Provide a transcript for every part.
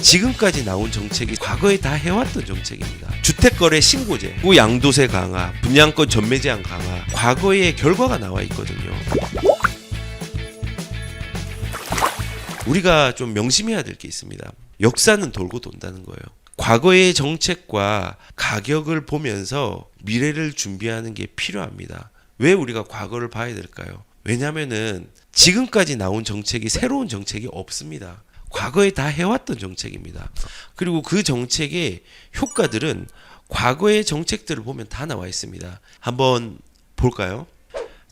지금까지 나온 정책이 과거에 다 해왔던 정책입니다. 주택거래 신고제, 양도세 강화, 분양권 전매 제한 강화, 과거의 결과가 나와 있거든요. 우리가 좀 명심해야 될 게 있습니다. 역사는 돌고 돈다는 거예요. 과거의 정책과 가격을 보면서 미래를 준비하는 게 필요합니다. 왜 우리가 과거를 봐야 될까요? 왜냐하면은 지금까지 나온 정책이 새로운 정책이 없습니다. 과거에 다 해왔던 정책입니다. 그리고 그 정책의 효과들은 과거의 정책들을 보면 다 나와 있습니다. 한번 볼까요?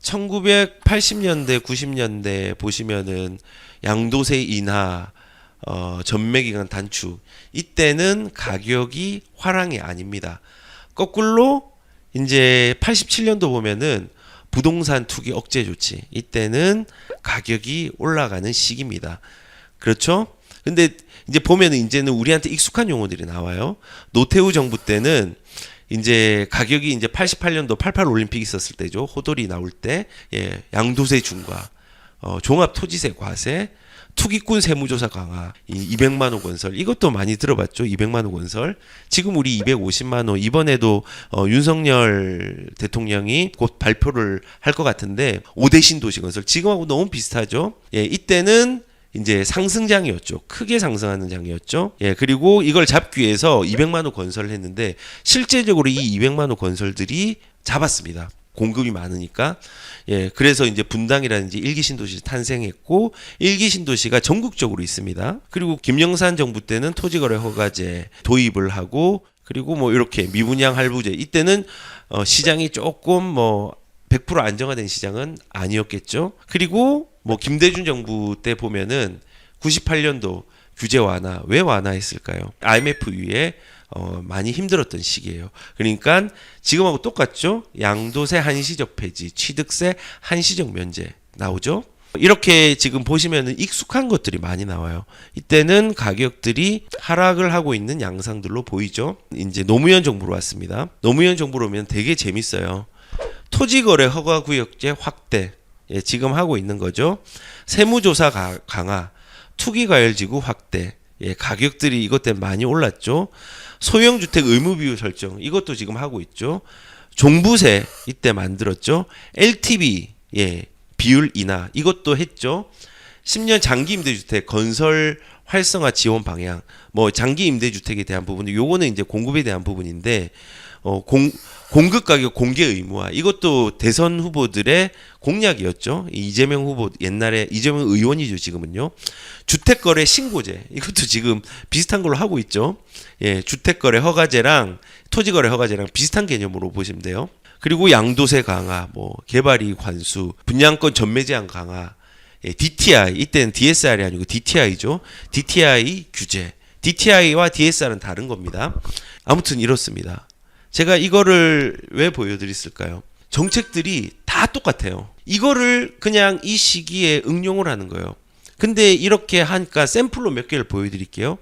1980년대, 90년대 보시면은 양도세 인하, 전매기간 단축, 이때는 가격이 화랑이 아닙니다. 거꾸로 이제 87년도 보면은 부동산 투기 억제 조치, 이때는 가격이 올라가는 시기입니다. 그렇죠? 근데 이제 보면은 이제는 우리한테 익숙한 용어들이 나와요. 노태우 정부 때는 이제 가격이 이제 88년도 88 올림픽 있었을 때죠. 호돌이 나올 때, 양도세 중과, 종합 토지세 과세, 투기꾼 세무조사 강화, 200만 호 건설, 이것도 많이 들어봤죠. 200만 호 건설. 지금 우리 250만 호, 이번에도 윤석열 대통령이 곧 발표를 할 것 같은데 5대 신도시 건설, 지금하고 너무 비슷하죠. 이때는 이제 상승장이었죠. 크게 상승하는 장이었죠. 그리고 이걸 잡기 위해서 200만 호 건설을 했는데 실제적으로 이 200만 호 건설들이 잡았습니다. 공급이 많으니까. 그래서 이제 분당이라든지 일기 신도시 탄생했고, 일기 신도시가 전국적으로 있습니다. 그리고 김영삼 정부 때는 토지거래 허가제 도입을 하고, 그리고 뭐 이렇게 미분양 할부제, 이때는 시장이 조금 100% 안정화된 시장은 아니었겠죠. 그리고 뭐 김대중 정부 때 보면은 98년도 규제 완화, 왜 완화했을까요? IMF 이후에 많이 힘들었던 시기예요. 그러니까 지금하고 똑같죠? 양도세 한시적 폐지, 취득세 한시적 면제 나오죠? 이렇게 지금 보시면은 익숙한 것들이 많이 나와요. 이때는 가격들이 하락을 하고 있는 양상들로 보이죠? 이제 노무현 정부로 왔습니다. 노무현 정부로 오면 되게 재밌어요. 토지거래 허가구역제 확대, 지금 하고 있는 거죠. 세무조사 강화, 투기과열지구 확대, 가격들이 이것 때문에 많이 올랐죠. 소형주택 의무비율 설정, 이것도 지금 하고 있죠. 종부세 이때 만들었죠. LTV 비율 인하, 이것도 했죠. 10년 장기 임대주택 건설 활성화 지원 방향, 뭐 장기 임대주택에 대한 부분, 요거는 이제 공급에 대한 부분인데 공급 가격 공개 의무화, 이것도 대선 후보들의 공약이었죠. 이재명 후보, 옛날에 이재명 의원이죠. 지금은요. 주택거래 신고제, 이것도 지금 비슷한 걸로 하고 있죠. 주택거래 허가제랑 토지거래 허가제랑 비슷한 개념으로 보시면 돼요. 그리고 양도세 강화, 뭐 개발이익 환수, 분양권 전매 제한 강화, DTI, 이때는 DSR이 아니고 DTI죠. DTI 규제, DTI와 DSR은 다른 겁니다. 아무튼 이렇습니다. 제가 이거를 왜 보여드렸을까요? 정책들이 다 똑같아요. 이거를 그냥 이 시기에 응용을 하는 거예요. 근데 이렇게 하니까 샘플로 몇 개를 보여드릴게요.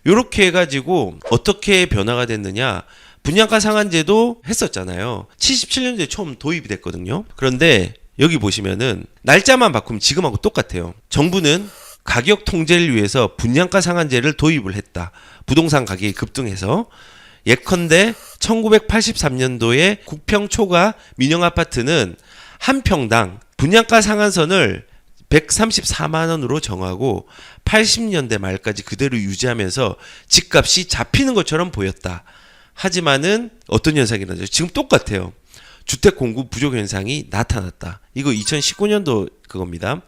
이렇게 해가지고 어떻게 변화가 됐느냐. 분양가 상한제도 했었잖아요. 77년도에 처음 도입이 됐거든요. 그런데 여기 보시면은 날짜만 바꾸면 지금하고 똑같아요. 정부는 가격 통제를 위해서 분양가 상한제를 도입을 했다. 부동산 가격이 급등해서. 예컨대 1983년도에 국평 초가 민영 아파트는 한 평당 분양가 상한선을 134만 원으로 정하고 80년대 말까지 그대로 유지하면서 집값이 잡히는 것처럼 보였다. 하지만은 어떤 현상이 나죠? 지금 똑같아요. 주택 공급 부족 현상이 나타났다. 이거 2019년도 그겁니다.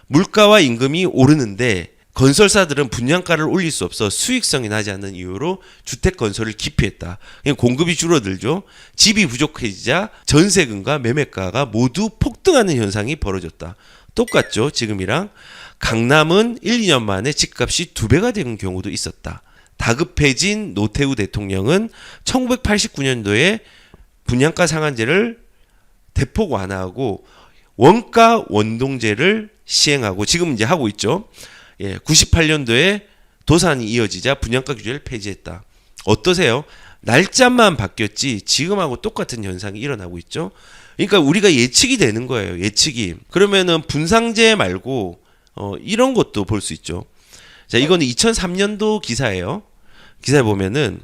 물가와 임금이 오르는데 건설사들은 분양가를 올릴 수 없어 수익성이 나지 않는 이유로 주택 건설을 기피했다. 공급이 줄어들죠. 집이 부족해지자 전세금과 매매가가 모두 폭등하는 현상이 벌어졌다. 똑같죠. 지금이랑. 강남은 1, 2년 만에 집값이 2배가 되는 경우도 있었다. 다급해진 노태우 대통령은 1989년도에 분양가 상한제를 대폭 완화하고 원가 원동제를 시행하고 지금 이제 하고 있죠. 98년도에 도산이 이어지자 분양가 규제를 폐지했다. 어떠세요? 날짜만 바뀌었지 지금하고 똑같은 현상이 일어나고 있죠. 그러니까 우리가 예측이 되는 거예요. 예측이. 그러면은 분상제 말고 이런 것도 볼 수 있죠. 자, 이거는 2003년도 기사예요. 기사에 보면은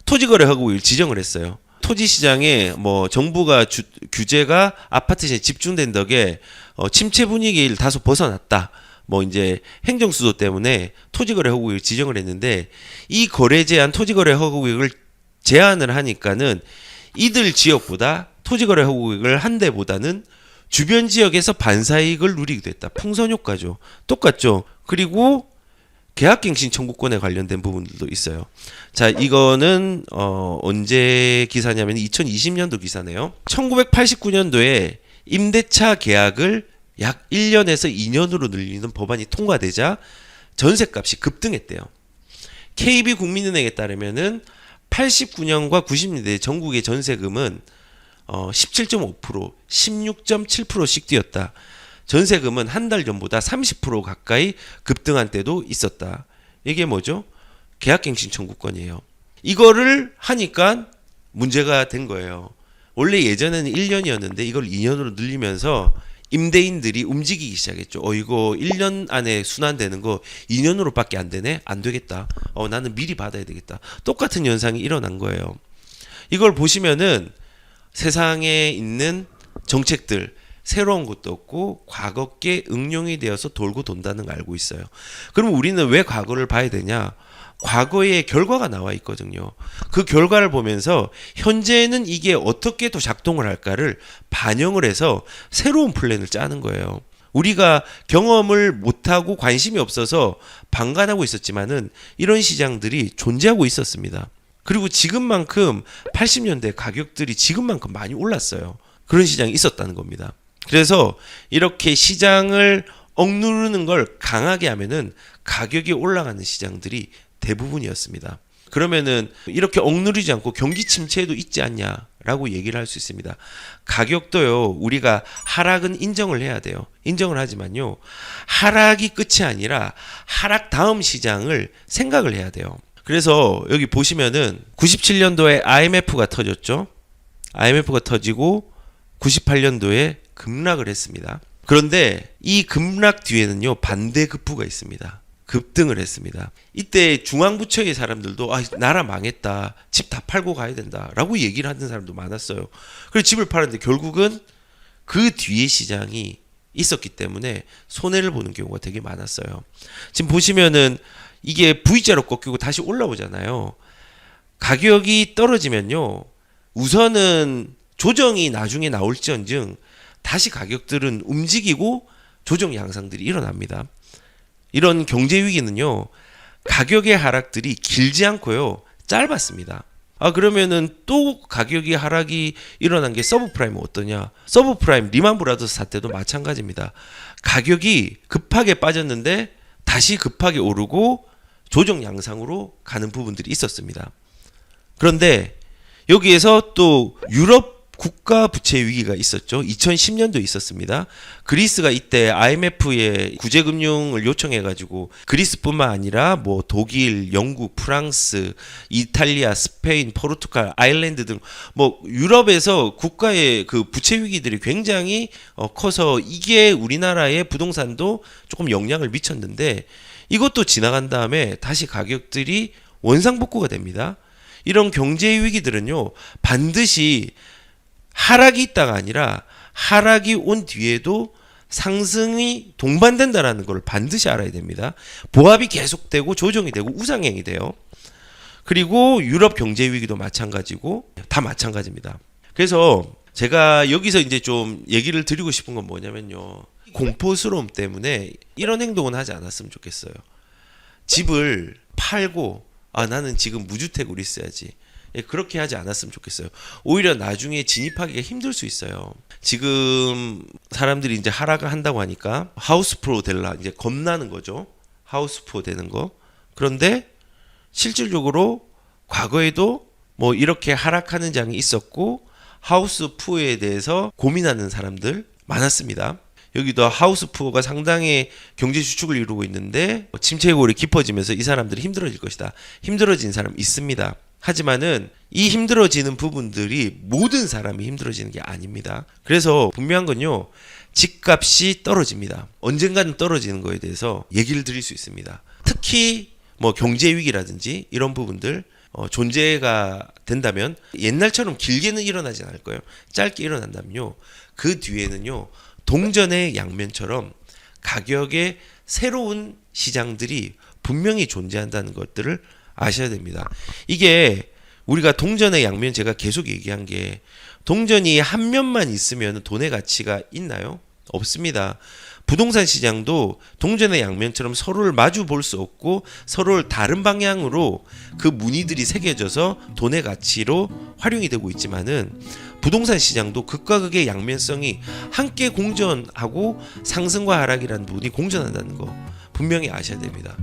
토지거래허구를 지정을 했어요. 토지 시장에 뭐 정부가 규제가 아파트 시장에 집중된 덕에 침체 분위기를 다소 벗어났다. 뭐 이제 행정 수도 때문에 토지거래 허구역을 지정을 했는데 이 거래 제한 토지거래 허구역을 제한을 하니까는 이들 지역보다 토지거래 허구역을 한 데보다는 주변 지역에서 반사이익을 누리게 됐다. 풍선 효과죠. 똑같죠. 그리고 계약갱신 청구권에 관련된 부분들도 있어요. 자, 이거는 언제 기사냐면 2020년도 기사네요. 1989년도에 임대차 계약을 약 1년에서 2년으로 늘리는 법안이 통과되자 전셋값이 급등했대요. KB국민은행에 따르면은 89년과 90년대 전국의 전세금은 17.5%, 16.7%씩 뛰었다. 전세금은 한 달 전보다 30% 가까이 급등한 때도 있었다. 이게 뭐죠? 계약갱신 청구권이에요. 이거를 하니까 문제가 된 거예요. 원래 예전에는 1년이었는데 이걸 2년으로 늘리면서 임대인들이 움직이기 시작했죠. 이거 1년 안에 순환되는 거 2년으로밖에 안 되네? 안 되겠다. 나는 미리 받아야 되겠다. 똑같은 현상이 일어난 거예요. 이걸 보시면은 세상에 있는 정책들 새로운 것도 없고 과거께 응용이 되어서 돌고 돈다는 걸 알고 있어요. 그럼 우리는 왜 과거를 봐야 되냐? 과거의 결과가 나와 있거든요. 그 결과를 보면서 현재는 이게 어떻게 또 작동을 할까를 반영을 해서 새로운 플랜을 짜는 거예요. 우리가 경험을 못하고 관심이 없어서 방관하고 있었지만은 이런 시장들이 존재하고 있었습니다. 그리고 지금만큼 80년대 가격들이 지금만큼 많이 올랐어요. 그런 시장이 있었다는 겁니다. 그래서 이렇게 시장을 억누르는 걸 강하게 하면은 가격이 올라가는 시장들이 대부분이었습니다. 그러면은 이렇게 억누르지 않고 경기 침체에도 있지 않냐라고 얘기를 할 수 있습니다. 가격도요, 우리가 하락은 인정을 해야 돼요. 인정을 하지만요, 하락이 끝이 아니라 하락 다음 시장을 생각을 해야 돼요. 그래서 여기 보시면은 97년도에 IMF가 터졌죠. IMF가 터지고 98년도에 급락을 했습니다. 그런데 이 급락 뒤에는요, 반대급부가 있습니다. 급등을 했습니다. 이때 중앙부처의 사람들도 나라 망했다, 집 다 팔고 가야 된다 라고 얘기를 하는 사람도 많았어요. 그래서 집을 팔았는데 결국은 그 뒤에 시장이 있었기 때문에 손해를 보는 경우가 되게 많았어요. 지금 보시면은 이게 V자로 꺾이고 다시 올라오잖아요. 가격이 떨어지면요, 우선은 조정이 나중에 나올지언정 다시 가격들은 움직이고 조정 양상들이 일어납니다. 이런 경제 위기는요, 가격의 하락들이 길지 않고요, 짧았습니다. 그러면은 또 가격이 하락이 일어난 게 서브프라임은 어떠냐? 서브프라임 리만 브라더스 사태도 마찬가지입니다. 가격이 급하게 빠졌는데 다시 급하게 오르고 조정 양상으로 가는 부분들이 있었습니다. 그런데 여기에서 또 유럽 국가 부채 위기가 있었죠. 2010년도 있었습니다. 그리스가 이때 IMF에 구제금융을 요청해가지고 그리스뿐만 아니라 뭐 독일, 영국, 프랑스, 이탈리아, 스페인, 포르투갈, 아일랜드 등 뭐 유럽에서 국가의 그 부채 위기들이 굉장히 커서 이게 우리나라의 부동산도 조금 영향을 미쳤는데 이것도 지나간 다음에 다시 가격들이 원상복구가 됩니다. 이런 경제 위기들은요, 반드시 하락이 있다가 아니라 하락이 온 뒤에도 상승이 동반된다라는 걸 반드시 알아야 됩니다. 보합이 계속되고 조정이 되고 우상향이 돼요. 그리고 유럽 경제 위기도 마찬가지고 다 마찬가지입니다. 그래서 제가 여기서 이제 좀 얘기를 드리고 싶은 건 뭐냐면요, 공포스러움 때문에 이런 행동은 하지 않았으면 좋겠어요. 집을 팔고 나는 지금 무주택으로 있어야지, 그렇게 하지 않았으면 좋겠어요. 오히려 나중에 진입하기가 힘들 수 있어요. 지금 사람들이 이제 하락을 한다고 하니까 하우스프로 될라 이제 겁나는 거죠. 하우스프로 되는 거. 그런데 실질적으로 과거에도 뭐 이렇게 하락하는 장이 있었고 하우스푸어에 대해서 고민하는 사람들 많았습니다. 여기도 하우스푸어가 상당히 경제 주축을 이루고 있는데 침체 골이 깊어지면서 이 사람들이 힘들어질 것이다. 힘들어진 사람 있습니다. 하지만은 이 힘들어지는 부분들이 모든 사람이 힘들어지는 게 아닙니다. 그래서 분명한 건요, 집값이 떨어집니다. 언젠가는 떨어지는 거에 대해서 얘기를 드릴 수 있습니다. 특히 뭐 경제 위기라든지 이런 부분들 존재가 된다면 옛날처럼 길게는 일어나지 않을 거예요. 짧게 일어난다면요. 그 뒤에는요. 동전의 양면처럼 가격의 새로운 시장들이 분명히 존재한다는 것들을 아셔야 됩니다. 이게 우리가 동전의 양면 제가 계속 얘기한 게 동전이 한 면만 있으면 돈의 가치가 있나요? 없습니다. 부동산 시장도 동전의 양면처럼 서로를 마주 볼 수 없고 서로를 다른 방향으로 그 무늬들이 새겨져서 돈의 가치로 활용이 되고 있지만은 부동산 시장도 극과 극의 양면성이 함께 공존하고 상승과 하락이라는 부분이 공존한다는 거 분명히 아셔야 됩니다.